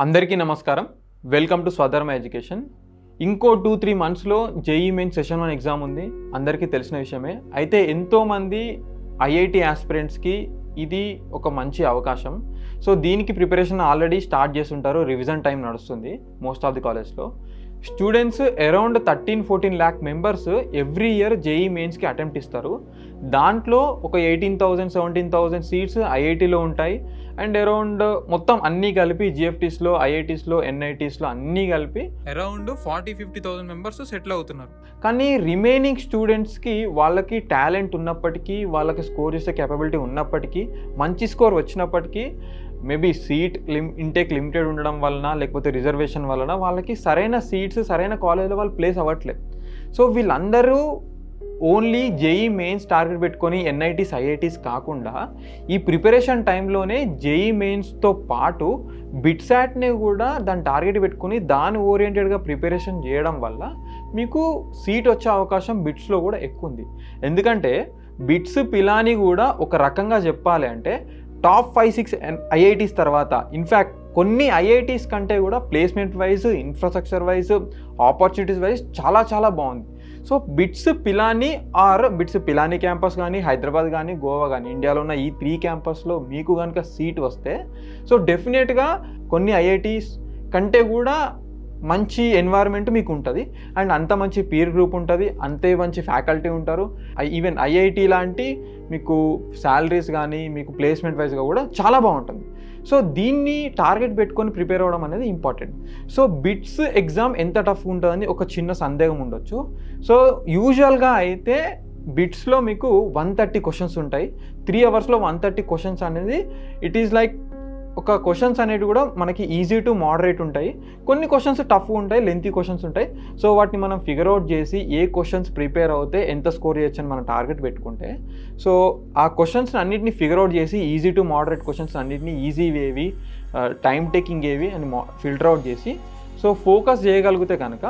అందరికీ నమస్కారం. Welcome to Swadharma education. ఇంకో 2-3 మంత్స్లో జేఈ మెయిన్ సెషన్ 1 ఎగ్జామ్ ఉంది. అందరికీ తెలిసిన విషయమే. అయితే ఎంతోమంది ఐఐటి ఆస్పిరెంట్స్కి ఇది ఒక మంచి అవకాశం. సో దీనికి ప్రిపరేషన్ ఆల్రెడీ స్టార్ట్ చేస్తుంటారు. రివిజన్ టైం నడుస్తుంది మోస్ట్ ఆఫ్ ది కాలేజ్లో. Students around 13-14 lakh members every year JEE మెయిన్స్కి అటెంప్ట్ ఇస్తారు. దాంట్లో ఒక 18,000-17,000 సీట్స్ ఐఐటీలో ఉంటాయి. అండ్ అరౌండ్ మొత్తం అన్నీ కలిపి జిఎఫ్టీస్లో, ఐఐటీస్లో, ఎన్ఐటీస్లో అన్నీ కలిపి అరౌండ్ 40-50,000 మెంబర్స్ సెటిల్ అవుతున్నారు. కానీ రిమైనింగ్ స్టూడెంట్స్కి వాళ్ళకి టాలెంట్ ఉన్నప్పటికీ, వాళ్ళకి స్కోర్ చేసే కేపబిలిటీ ఉన్నప్పటికీ, మంచి స్కోర్ వచ్చినప్పటికీ మేబీ సీట్ ఇంటేక్ లిమిటెడ్ ఉండడం వలన, లేకపోతే రిజర్వేషన్ వలన వాళ్ళకి సరైన సీట్స్ సరైన కాలేజ్లో వాళ్ళు ప్లేస్ అవ్వట్లేదు. సో వీళ్ళందరూ ఓన్లీ జేఈ మెయిన్స్ టార్గెట్ పెట్టుకొని ఎన్ఐటీస్, ఐఐటీస్ కాకుండా ఈ ప్రిపరేషన్ టైంలోనే జేఈ మెయిన్స్తో పాటు బిట్సాట్ని కూడా దాని టార్గెట్ పెట్టుకొని దాని ఓరియంటెడ్గా ప్రిపరేషన్ చేయడం వల్ల మీకు సీట్ వచ్చే అవకాశం బిట్స్లో కూడా ఎక్కువ ఉంది. ఎందుకంటే బిట్స్ పిలాని కూడా ఒక రకంగా చెప్పాలి అంటే టాప్ 5-6 ఐఐటీస్ తర్వాత, ఇన్ఫ్యాక్ట్ కొన్ని ఐఐటీస్ కంటే కూడా placement wise, infrastructure wise, opportunities wise చాలా చాలా బాగుంది. So BITS Pilani or BITS Pilani campus కానీ, హైదరాబాద్ కానీ, గోవా కానీ, ఇండియాలో ఉన్న ఈ 3 క్యాంపస్లో మీకు కనుక సీట్ వస్తే సో డెఫినెట్గా కొన్ని ఐఐటీస్ కంటే కూడా మంచి ఎన్వైర్న్మెంట్ మీకు ఉంటుంది. అండ్ అంత మంచి పీర్ గ్రూప్ ఉంటుంది, అంతే మంచి ఫ్యాకల్టీ ఉంటారు. ఈవెన్ ఐఐటి లాంటి మీకు శాలరీస్ కానీ, మీకు ప్లేస్మెంట్ వైజ్గా కూడా చాలా బాగుంటుంది. సో దీన్ని టార్గెట్ పెట్టుకొని ప్రిపేర్ అవ్వడం అనేది ఇంపార్టెంట్. సో బిట్స్ ఎగ్జామ్ ఎంత టఫ్ ఉంటుందని ఒక చిన్న సందేహం ఉండొచ్చు. సో యూజువల్గా అయితే బిట్స్లో మీకు 130 క్వశ్చన్స్ ఉంటాయి. 3 అవర్స్లో 130 క్వశ్చన్స్ అనేది ఇట్ ఈజ్ లైక్ ఒక క్వశ్చన్స్ అనేవి కూడా మనకి ఈజీ టు మోడరేట్ ఉంటాయి. కొన్ని క్వశ్చన్స్ టఫ్ ఉంటాయి, లెంతీ క్వశ్చన్స్ ఉంటాయి. సో వాటిని మనం ఫిగర్ అవుట్ చేసి ఏ క్వశ్చన్స్ ప్రిపేర్ అవుతే ఎంత స్కోర్ చేయొచ్చు అని మనం టార్గెట్ పెట్టుకుంటే, సో ఆ క్వశ్చన్స్ అన్నిటిని ఫిగర్ అవుట్ చేసి ఈజీ టు మోడరేట్ క్వశ్చన్స్ అన్నిటిని ఈజీ ఏవి, టైం టేకింగ్ ఏవి అని ఫిల్టర్ అవుట్ చేసి సో ఫోకస్ చేయగలిగితే కనుక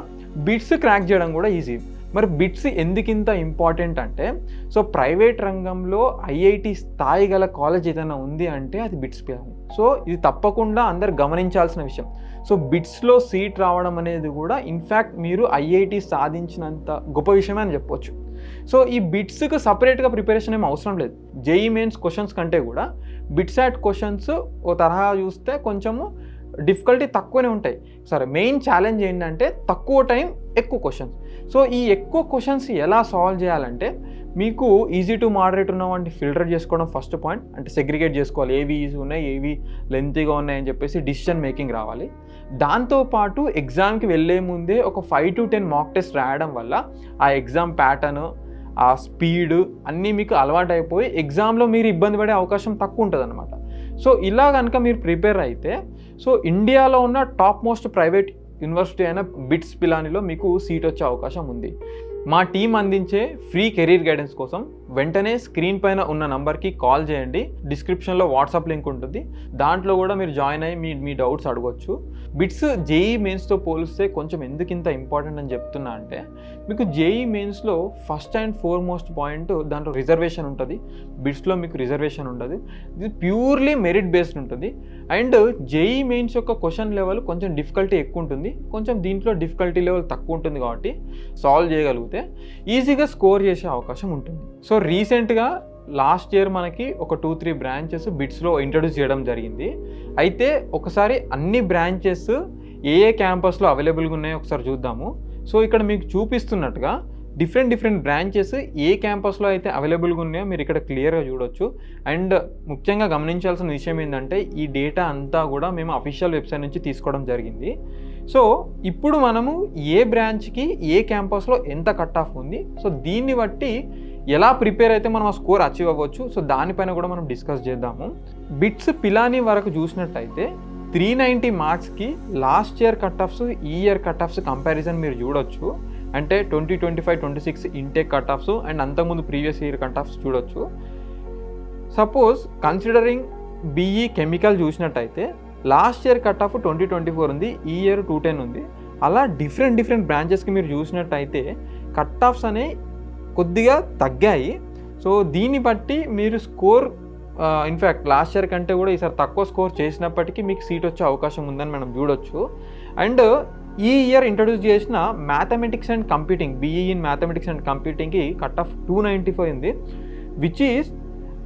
బిట్స్ క్రాక్ చేయడం కూడా ఈజీ. మరి బిట్స్ ఎందుకింత ఇంపార్టెంట్ అంటే, సో ప్రైవేట్ రంగంలో ఐఐటి స్థాయి గల కాలేజ్ ఏదైనా ఉంది అంటే అది బిట్స్ పిలాని. సో ఇది తప్పకుండా అందరు గమనించాల్సిన విషయం. సో బిట్స్లో సీట్ రావడం అనేది కూడా ఇన్ఫ్యాక్ట్ మీరు ఐఐటి సాధించినంత గొప్ప విషయమే అని చెప్పొచ్చు. సో ఈ బిట్స్కి సపరేట్గా ప్రిపరేషన్ ఏం అవసరం లేదు. జేఈ మెయిన్స్ క్వశ్చన్స్ కంటే కూడా బిట్సాట్ క్వశ్చన్స్ ఓ తరహా చూస్తే కొంచెము డిఫికల్టీ తక్కువనే ఉంటాయి. సరే, మెయిన్ ఛాలెంజ్ ఏంటంటే తక్కువ టైం ఎక్కువ క్వశ్చన్స్. సో ఈ ఎక్కువ క్వశ్చన్స్ ఎలా సాల్వ్ చేయాలంటే మీకు ఈజీ టు మోడరేట్ ఉన్న వాటిని ఫిల్టర్ చేసుకోవడం ఫస్ట్ పాయింట్. అంటే సెగ్రిగేట్ చేసుకోవాలి, ఏవి ఈజీ ఉన్నాయి, ఏవి లెంతీగా ఉన్నాయని చెప్పేసి డిసిషన్ మేకింగ్ రావాలి. దాంతోపాటు ఎగ్జామ్కి వెళ్ళే ముందే ఒక 5-10 మాక్ టెస్ట్ రాయడం వల్ల ఆ ఎగ్జామ్ ప్యాటర్న్, ఆ స్పీడ్ అన్నీ మీకు అలవాటు అయిపోయి ఎగ్జామ్లో మీరు ఇబ్బంది పడే అవకాశం తక్కువ ఉంటుంది అన్నమాట. సో ఇలా కనుక మీరు ప్రిపేర్ అయితే సో ఇండియాలో ఉన్న టాప్ మోస్ట్ ప్రైవేట్ యూనివర్సిటీ అయిన బిట్స్ పిలానిలో మీకు సీట్ వచ్చే అవకాశం ఉంది. మా టీం అందించే ఫ్రీ కెరీర్ గైడెన్స్ కోసం వెంటనే స్క్రీన్ పైన ఉన్న నంబర్కి కాల్ చేయండి. డిస్క్రిప్షన్లో వాట్సాప్ లింక్ ఉంటుంది, దాంట్లో కూడా మీరు జాయిన్ అయ్యి మీ డౌట్స్ అడగవచ్చు. బిట్స్ జేఈ మెయిన్స్తో పోలిస్తే కొంచెం ఎందుకు ఇంత ఇంపార్టెంట్ అని చెప్తున్నా అంటే, మీకు జేఈ మెయిన్స్లో ఫస్ట్ అండ్ ఫోర్మోస్ట్ పాయింట్ దాంట్లో రిజర్వేషన్ ఉంటుంది. బిట్స్లో మీకు రిజర్వేషన్ ఉండదు. ఇది ప్యూర్లీ మెరిట్ బేస్డ్ ఉంటుంది. అండ్ జేఈ మెయిన్స్ యొక్క క్వశ్చన్ లెవెల్ కొంచెం డిఫికల్టీ ఎక్కువ ఉంటుంది, కొంచెం దీంట్లో డిఫికల్టీ లెవెల్ తక్కువ ఉంటుంది. కాబట్టి సాల్వ్ చేయగలిగితే ఈజీగా స్కోర్ చేసే అవకాశం ఉంటుంది. సో రీసెంట్గా లాస్ట్ ఇయర్ మనకి ఒక 2-3 బ్రాంచెస్ బిట్స్లో ఇంట్రడ్యూస్ చేయడం జరిగింది. అయితే ఒకసారి అన్ని బ్రాంచెస్ ఏ క్యాంపస్లో అవైలబుల్గా ఉన్నాయో ఒకసారి చూద్దాము. సో ఇక్కడ మీకు చూపిస్తున్నట్టుగా డిఫరెంట్ బ్రాంచెస్ ఏ క్యాంపస్లో అయితే అవైలబుల్గా ఉన్నాయో మీరు ఇక్కడ క్లియర్గా చూడొచ్చు. అండ్ ముఖ్యంగా గమనించాల్సిన విషయం ఏంటంటే ఈ డేటా అంతా కూడా మేము అఫీషియల్ వెబ్సైట్ నుంచి తీసుకోవడం జరిగింది. సో ఇప్పుడు మనము ఏ బ్రాంచ్కి ఏ క్యాంపస్లో ఎంత కట్ ఆఫ్ ఉంది, సో దీన్ని బట్టి ఎలా ప్రిపేర్ అయితే మనం ఆ స్కోర్ అచీవ్ అవ్వచ్చు, సో దానిపైన కూడా మనం డిస్కస్ చేద్దాము. బిట్స్ పిలాని వరకు చూసినట్టయితే 390 మార్క్స్కి లాస్ట్ ఇయర్ కట్ ఆఫ్స్, ఈ ఇయర్ కట్ ఆఫ్స్ కంపారిజన్ మీరు చూడొచ్చు. అంటే 2025-26 ఇంటేక్ కట్ ఆఫ్స్ అండ్ అంతకుముందు ప్రీవియస్ ఇయర్ కట్ ఆఫ్స్ చూడొచ్చు. సపోజ్ కన్సిడరింగ్ బీఈ కెమికల్ చూసినట్టయితే లాస్ట్ ఇయర్ కట్ ఆఫ్ 2024 ఉంది, ఈ ఇయర్ 210 ఉంది. అలా డిఫరెంట్ బ్రాంచెస్కి మీరు చూసినట్టయితే కట్ ఆఫ్స్ అనేవి కొద్దిగా తగ్గాయి. సో దీన్ని బట్టి మీరు స్కోర్ ఇన్ఫ్యాక్ట్ లాస్ట్ ఇయర్ కంటే కూడా ఈసారి తక్కువ స్కోర్ చేసినప్పటికీ మీకు సీట్ వచ్చే అవకాశం ఉందని మనం చూడొచ్చు. అండ్ ఈ ఇయర్ ఇంట్రడ్యూస్ చేసిన mathematics and computing, BE in mathematics and కంప్యూటింగ్కి కట్ ఆఫ్ 295 ఉంది, which is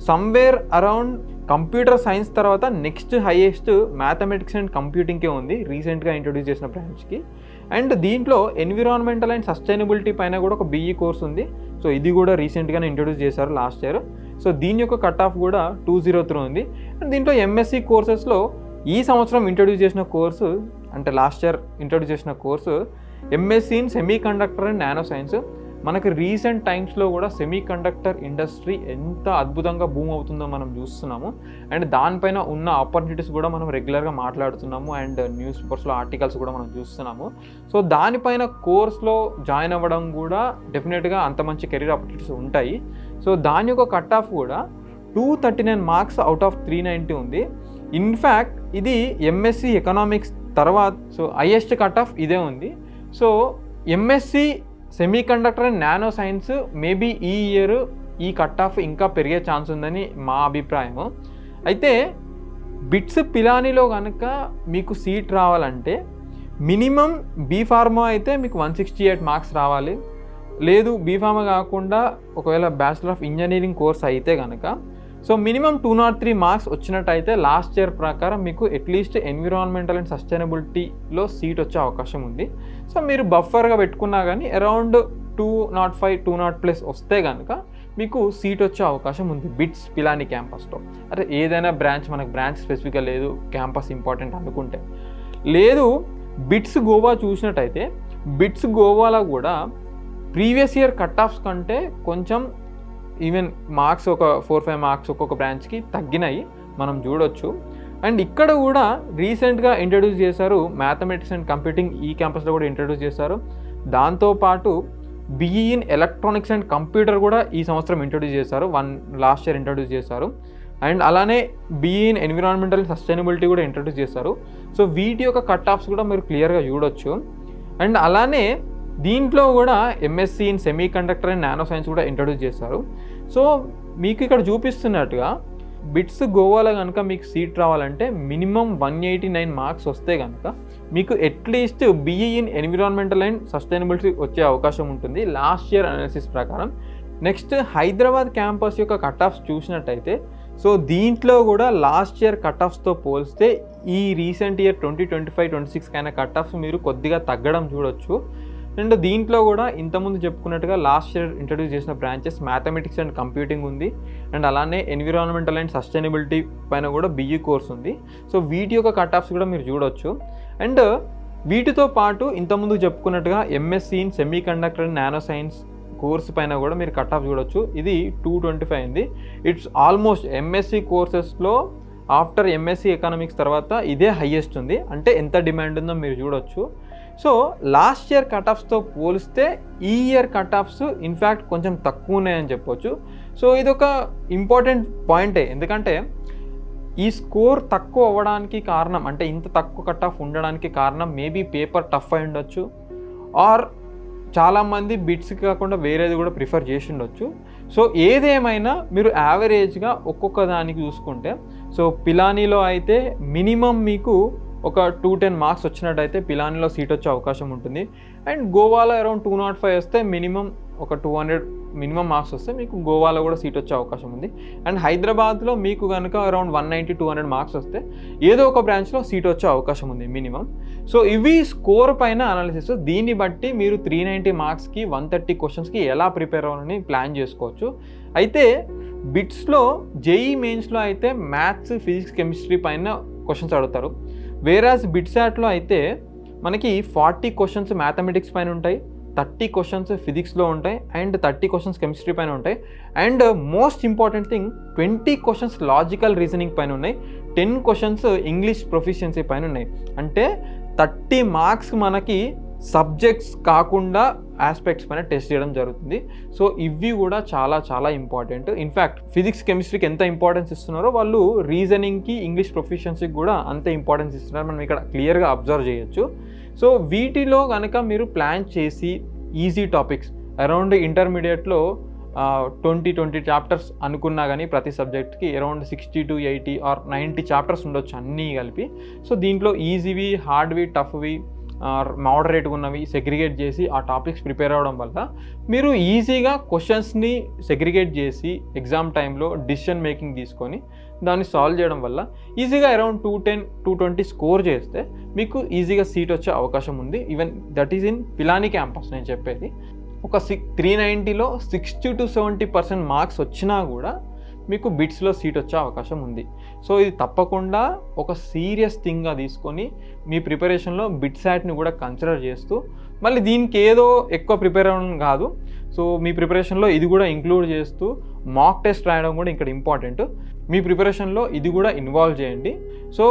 somewhere around computer science తర్వాత నెక్స్ట్ హైయెస్ట్ మ్యాథమెటిక్స్ అండ్ కంప్యూటింగ్కే ఉంది రీసెంట్గా ఇంట్రడ్యూస్ చేసిన బ్రాంచ్కి. అండ్ దీంట్లో ఎన్విరాన్మెంటల్ అండ్ సస్టైనబిలిటీ పైన కూడా ఒక బీఈ కోర్స్ ఉంది. సో ఇది కూడా రీసెంట్గానే ఇంట్రడ్యూస్ చేశారు లాస్ట్ ఇయర్. సో దీని యొక్క కట్ ఆఫ్ కూడా 203 ఉంది. అండ్ దీంట్లో ఎంఎస్సి కోర్సెస్లో ఈ సంవత్సరం ఇంట్రడ్యూస్ చేసిన కోర్సు, అంటే లాస్ట్ ఇయర్ ఇంట్రడ్యూస్ చేసిన course MSc in semiconductor and nano science. మనకి రీసెంట్ టైమ్స్లో కూడా సెమీ కండక్టర్ ఇండస్ట్రీ ఎంత అద్భుతంగా బూమ్ అవుతుందో మనం చూస్తున్నాము. అండ్ దానిపైన ఉన్న ఆపర్చునిటీస్ కూడా మనం రెగ్యులర్గా మాట్లాడుతున్నాము. అండ్ న్యూస్ పేపర్స్లో ఆర్టికల్స్ కూడా మనం చూస్తున్నాము. సో దానిపైన కోర్స్లో జాయిన్ అవ్వడం కూడా డెఫినెట్గా అంత మంచి కెరీర్ ఆపర్చునిటీస్ ఉంటాయి. సో దాని యొక్క కట్ ఆఫ్ కూడా 239 మార్క్స్ అవుట్ ఆఫ్ 390 ఉంది. ఇన్ఫ్యాక్ట్ ఇది ఎంఎస్సి ఎకనామిక్స్ తర్వాత సో హైయెస్ట్ కట్ ఆఫ్ ఇదే ఉంది. So MSc semi conductor and nano science maybe ఈ ఇయర్ ఈ కట్ ఆఫ్ ఇంకా పెరిగే ఛాన్స్ ఉందని మా అభిప్రాయము. అయితే బిట్స్ పిలానీలో కనుక మీకు సీట్ రావాలంటే మినిమం బీఫార్మా అయితే మీకు 168 మార్క్స్ రావాలి. లేదు బీఫార్మా కాకుండా ఒకవేళ బ్యాచిలర్ ఆఫ్ ఇంజనీరింగ్ కోర్స్ అయితే కనుక సో మినిమం 203 మార్క్స్ వచ్చినట్టయితే లాస్ట్ ఇయర్ ప్రకారం మీకు అట్లీస్ట్ ఎన్విరాన్మెంటల్ అండ్ సస్టైనబిలిటీలో సీట్ వచ్చే అవకాశం ఉంది. సో మీరు బఫర్గా పెట్టుకున్నా కానీ అరౌండ్ 205, 200+ వస్తే కనుక మీకు సీట్ వచ్చే అవకాశం ఉంది బిట్స్ పిలానీ క్యాంపస్లో. అంటే ఏదైనా బ్రాంచ్, మనకు బ్రాంచ్ స్పెసిఫిక్గా లేదు, క్యాంపస్ ఇంపార్టెంట్ అనుకుంటే. లేదు బిట్స్ గోవా చూసినట్టయితే బిట్స్ గోవాలో కూడా ప్రీవియస్ ఇయర్ కట్ ఆఫ్స్ కంటే కొంచెం ఈవెన్ మార్క్స్ ఒక 4-5 మార్క్స్ ఒక్కొక్క బ్రాంచ్కి తగ్గినాయి మనం చూడొచ్చు. అండ్ ఇక్కడ కూడా రీసెంట్గా ఇంట్రడ్యూస్ చేశారు మ్యాథమెటిక్స్ అండ్ కంప్యూటింగ్, ఈ క్యాంపస్లో కూడా ఇంట్రడ్యూస్ చేశారు. దాంతోపాటు BE in electronics and computer కూడా ఈ సంవత్సరం ఇంట్రడ్యూస్ చేశారు, లాస్ట్ ఇయర్ ఇంట్రడ్యూస్ చేశారు. అండ్ అలానే BE in environmental and sustainability కూడా ఇంట్రడ్యూస్ చేశారు. సో వీటి యొక్క కట్ ఆఫ్స్ కూడా మీరు క్లియర్గా చూడొచ్చు. అండ్ అలానే దీంట్లో కూడా MSc in semiconductor and nano science కూడా ఇంట్రడ్యూస్ చేశారు. సో మీకు ఇక్కడ చూపిస్తున్నట్టుగా బిట్స్ గోవాలో కనుక మీకు సీట్ రావాలంటే మినిమం 189 మార్క్స్ వస్తే కనుక మీకు at least BE in environmental and sustainability వచ్చే అవకాశం ఉంటుంది లాస్ట్ ఇయర్ అనాలిసిస్ ప్రకారం. నెక్స్ట్ హైదరాబాద్ క్యాంపస్ యొక్క కట్ ఆఫ్స్ చూసినట్టయితే సో దీంట్లో కూడా లాస్ట్ ఇయర్ కట్ ఆఫ్స్తో పోలిస్తే ఈ రీసెంట్ ఇయర్ 2025-26 కైనా కట్ ఆఫ్స్ మీరు కొద్దిగా తగ్గడం చూడొచ్చు. అండ్ దీంట్లో కూడా ఇంతకుముందు చెప్పుకున్నట్టుగా లాస్ట్ ఇయర్ ఇంట్రడ్యూస్ చేసిన బ్రాంచెస్ మ్యాథమెటిక్స్ అండ్ కంప్యూటింగ్ ఉంది. అండ్ అలానే ఎన్విరాన్మెంటల్ అండ్ సస్టైనబిలిటీ పైన కూడా బీఈ కోర్స్ ఉంది. సో వీటి యొక్క కట్ ఆఫ్స్ కూడా మీరు చూడొచ్చు. అండ్ వీటితో పాటు ఇంతకుముందు చెప్పుకున్నట్టుగా MSc in semiconductor and nano science course పైన కూడా మీరు కట్ ఆఫ్ చూడొచ్చు. ఇది 225 ఉంది. ఇట్స్ ఆల్మోస్ట్ ఎంఎస్సి కోర్సెస్లో ఆఫ్టర్ ఎంఎస్సి ఎకనామిక్స్ తర్వాత ఇదే హైయెస్ట్ ఉంది. అంటే ఎంత డిమాండ్ ఉందో మీరు చూడొచ్చు. సో లాస్ట్ ఇయర్ కట్ ఆఫ్స్తో పోలిస్తే ఈ ఇయర్ కట్ ఆఫ్స్ ఇన్ఫ్యాక్ట్ కొంచెం తక్కువ ఉన్నాయని చెప్పొచ్చు. సో ఇది ఒక ఇంపార్టెంట్ పాయింటే, ఎందుకంటే ఈ స్కోర్ తక్కువ అవ్వడానికి కారణం, అంటే ఇంత తక్కువ కట్ ఆఫ్ ఉండడానికి కారణం మేబీ పేపర్ టఫ్ అయి ఉండొచ్చు, ఆర్ చాలామంది బిట్స్ కాకుండా వేరేది కూడా ప్రిఫర్ చేసి ఉండొచ్చు. సో ఏదేమైనా మీరు యావరేజ్గా ఒక్కొక్క దానికి చూసుకుంటే సో పిలానీలో అయితే మినిమం మీకు ఒక 210 మార్క్స్ వచ్చినట్టయితే పిలానీలో సీట్ వచ్చే అవకాశం ఉంటుంది. అండ్ గోవాలో అరౌండ్ 205 వస్తే మినిమం ఒక 200 మినిమం మార్క్స్ వస్తే మీకు గోవాలో కూడా సీట్ వచ్చే అవకాశం ఉంది. అండ్ హైదరాబాద్లో మీకు కనుక అరౌండ్ 190-200 మార్క్స్ వస్తే ఏదో ఒక బ్రాంచ్లో సీట్ వచ్చే అవకాశం ఉంది మినిమం. సో ఇవి స్కోర్ పైన అనాలిసిస్. దీన్ని బట్టి మీరు 390 మార్క్స్కి 130 క్వశ్చన్స్కి ఎలా ప్రిపేర్ అవ్వాలని ప్లాన్ చేసుకోవచ్చు. అయితే బిట్స్లో జేఈ మెయిన్స్లో అయితే మ్యాథ్స్, ఫిజిక్స్, కెమిస్ట్రీ పైన క్వశ్చన్స్ అడుగుతారు. వేరాజ్ బిట్సాట్లో అయితే మనకి 40 క్వశ్చన్స్ మ్యాథమెటిక్స్ పైన ఉంటాయి, 30 క్వశ్చన్స్ ఫిజిక్స్లో ఉంటాయి, అండ్ 30 క్వశ్చన్స్ కెమిస్ట్రీ పైన ఉంటాయి. And most important thing 20 questions logical reasoning పైన ఉన్నాయి, 10 క్వశ్చన్స్ ఇంగ్లీష్ ప్రొఫిషియన్సీ పైన ఉన్నాయి. అంటే 30 మార్క్స్ మనకి సబ్జెక్ట్స్ కాకుండా ఆస్పెక్ట్స్ పైన టెస్ట్ చేయడం జరుగుతుంది. సో ఇవి కూడా చాలా చాలా ఇంపార్టెంట్. ఇన్ఫ్యాక్ట్ ఫిజిక్స్, కెమిస్ట్రీకి ఎంత ఇంపార్టెన్స్ ఇస్తున్నారో వాళ్ళు రీజనింగ్కి, ఇంగ్లీష్ ప్రొఫిషియన్సీకి కూడా అంతే ఇంపార్టెన్స్ ఇస్తున్నారు, మనం ఇక్కడ క్లియర్గా అబ్జర్వ్ చేయొచ్చు. సో వీటిలో కనుక మీరు ప్లాన్ చేసి ఈజీ టాపిక్స్ అరౌండ్ ఇంటర్మీడియట్లో 20 చాప్టర్స్ అనుకున్నా కానీ ప్రతి సబ్జెక్ట్కి అరౌండ్ 60 to 80 ఆర్ 90 చాప్టర్స్ ఉండొచ్చు అన్నీ కలిపి. సో దీంట్లో ఈజీవి, హార్డ్వి, టఫ్వి, మోడరేట్గా ఉన్నవి సెగ్రిగేట్ చేసి ఆ టాపిక్స్ ప్రిపేర్ అవ్వడం వల్ల మీరు ఈజీగా క్వశ్చన్స్ని సెగ్రిగేట్ చేసి ఎగ్జామ్ టైంలో డిసిషన్ మేకింగ్ తీసుకొని దాన్ని సాల్వ్ చేయడం వల్ల ఈజీగా అరౌండ్ 210, 220 స్కోర్ చేస్తే మీకు ఈజీగా సీట్ వచ్చే అవకాశం ఉంది. Even that is in Pilani campus. నేను చెప్పేది ఒక 390లో 60 to 70% మార్క్స్ వచ్చినా కూడా మీకు బిట్స్లో సీట్ వచ్చే అవకాశం ఉంది. సో ఇది తప్పకుండా ఒక సీరియస్ థింగ్గా తీసుకొని మీ ప్రిపరేషన్లో బిట్సాట్ని కూడా కన్సిడర్ చేస్తూ, మళ్ళీ దీనికి ఏదో ఎక్కువ ప్రిపేర్ అవ్వడం కాదు, సో మీ ప్రిపరేషన్లో ఇది కూడా ఇంక్లూడ్ చేస్తూ మాక్ టెస్ట్ రాయడం కూడా ఇక్కడ ఇంపార్టెంట్. మీ ప్రిపరేషన్లో ఇది కూడా ఇన్వాల్వ్ చేయండి. So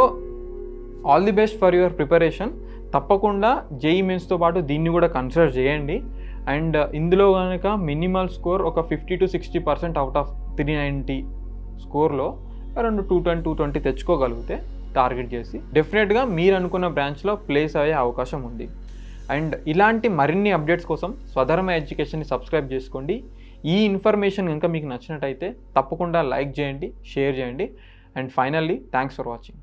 all the best for your preparation. తప్పకుండా జేఈఈ మెయిన్స్తో పాటు దీన్ని కూడా కన్సిడర్ చేయండి. అండ్ ఇందులో కనుక మినిమల్ స్కోర్ ఒక 50 to 60% అవుట్ ఆఫ్ 390 స్కోర్లో అరౌండ్ 210, 220 తెచ్చుకోగలిగితే టార్గెట్ చేసి డెఫినెట్గా మీరు అనుకున్న బ్రాంచ్లో ప్లేస్ అయ్యే అవకాశం ఉంది. అండ్ ఇలాంటి మరిన్ని అప్డేట్స్ కోసం స్వధర్మ ఎడ్యుకేషన్ని సబ్స్క్రైబ్ చేసుకోండి. ఈ ఇన్ఫర్మేషన్ కనుక మీకు నచ్చినట్టయితే తప్పకుండా లైక్ చేయండి, షేర్ చేయండి. And finally thanks for watching.